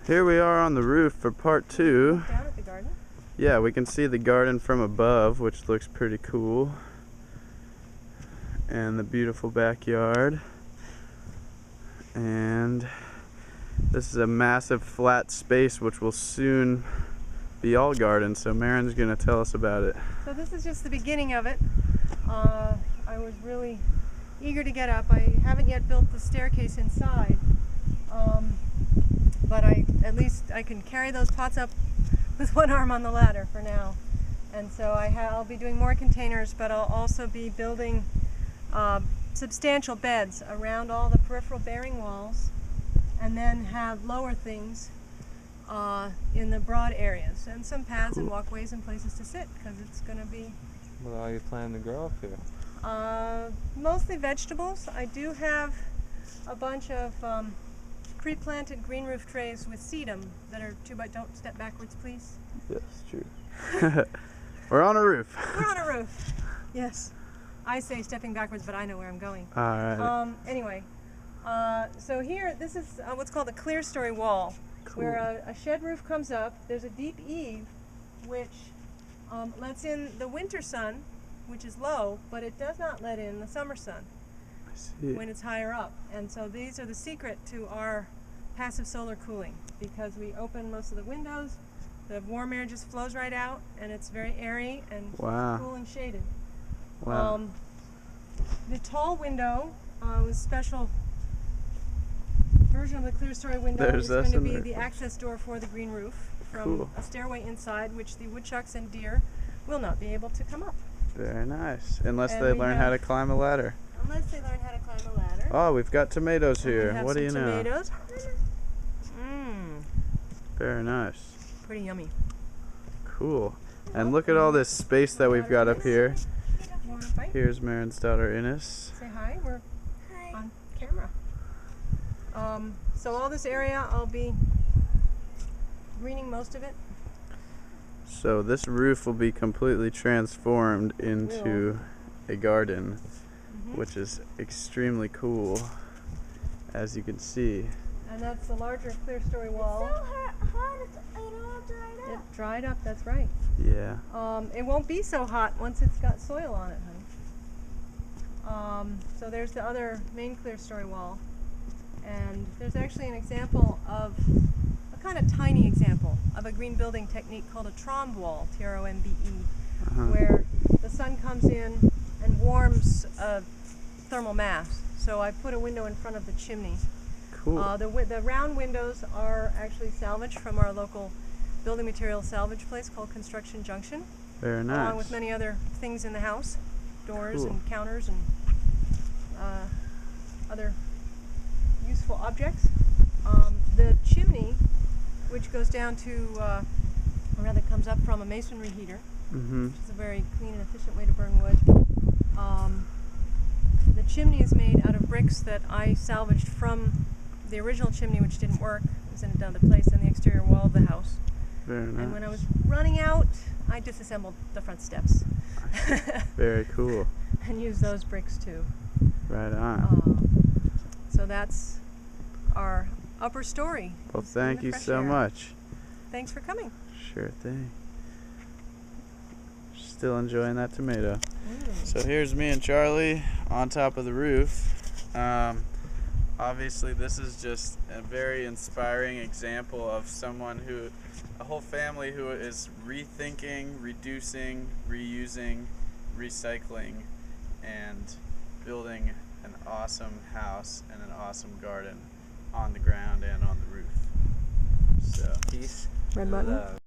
Here we are on the roof for part 2. Down at the garden. Yeah, we can see the garden from above, which looks pretty cool. And the beautiful backyard. And this is a massive flat space which will soon be all garden, so Marin's going to tell us about it. So this is just the beginning of it. I was really eager to get up. I haven't yet built the staircase inside, but at least I can carry those pots up with one arm on the ladder for now. And so I'll be doing more containers, but I'll also be building substantial beds around all the peripheral bearing walls, and then have lower things in the broad areas, and some paths and walkways and places to sit, because it's going to be... What are you planning to grow up here? Mostly vegetables. I do have a bunch of pre-planted green roof trays with sedum that are don't step backwards, please. Yes, true. We're on a roof. We're on a roof. Yes. I say stepping backwards, but I know where I'm going. All right. Anyway, so here, this is what's called a clear story wall, Cool. where a shed roof comes up. There's a deep eave, which lets in the winter sun, which is low, but it does not let in the summer sun I see. when it's higher up. And so these are the secret to our passive solar cooling, because we open most of the windows, the warm air just flows right out, and it's very airy and Wow. cool and shaded. Wow. The tall window was a special version of the clear story window. There's It's going to us in be there. the access door for the green roof from Cool. a stairway inside, which the woodchucks and deer will not be able to come up. Very nice. Unless And they we learn how to have- climb a ladder. Unless they learn how to climb a ladder. Oh, we've got tomatoes And we here. have What do you some know? tomatoes. Mmm, Very nice. pretty yummy. Cool. And look at all this space that we've got up here. You want to bite? Here's Marin's daughter Ines. Say hi. We're on camera. So all this area, I'll be greening most of it. So this roof will be completely transformed into a garden, which is extremely cool, as you can see. And that's the larger clear story wall. So hot, it all dried It up. dried up, that's right. Yeah. It won't be so hot once it's got soil on it, honey. So there's the other main clear story wall. And there's actually an example of, a kind of tiny example of a green building technique called a trombe wall, T-R-O-M-B-E, where the sun comes in and warms a thermal mass. So I put a window in front of the chimney. Cool. The round windows are actually salvaged from our local building material salvage place called Construction Junction, Very nice. along with many other things in the house, doors Cool. and counters and other useful objects. The chimney, which goes down to, or rather comes up from a masonry heater, Mm-hmm. which is a very clean and efficient way to burn wood. The chimney is made out of bricks that I salvaged from the original chimney, which didn't work. It was in another place in the exterior wall of the house. Very nice. And when I was running out, I disassembled the front steps Very cool. and used those bricks too. Right on. So that's our upper story. Well, It's in thank the you fresh so air. much. Thanks for coming. Sure thing. Still enjoying that tomato. So here's me and Charlie on top of the roof. Obviously this is just a very inspiring example of a whole family who is rethinking, reducing, reusing, recycling, and building an awesome house and an awesome garden on the ground and on the roof. So, peace. Red button. Love.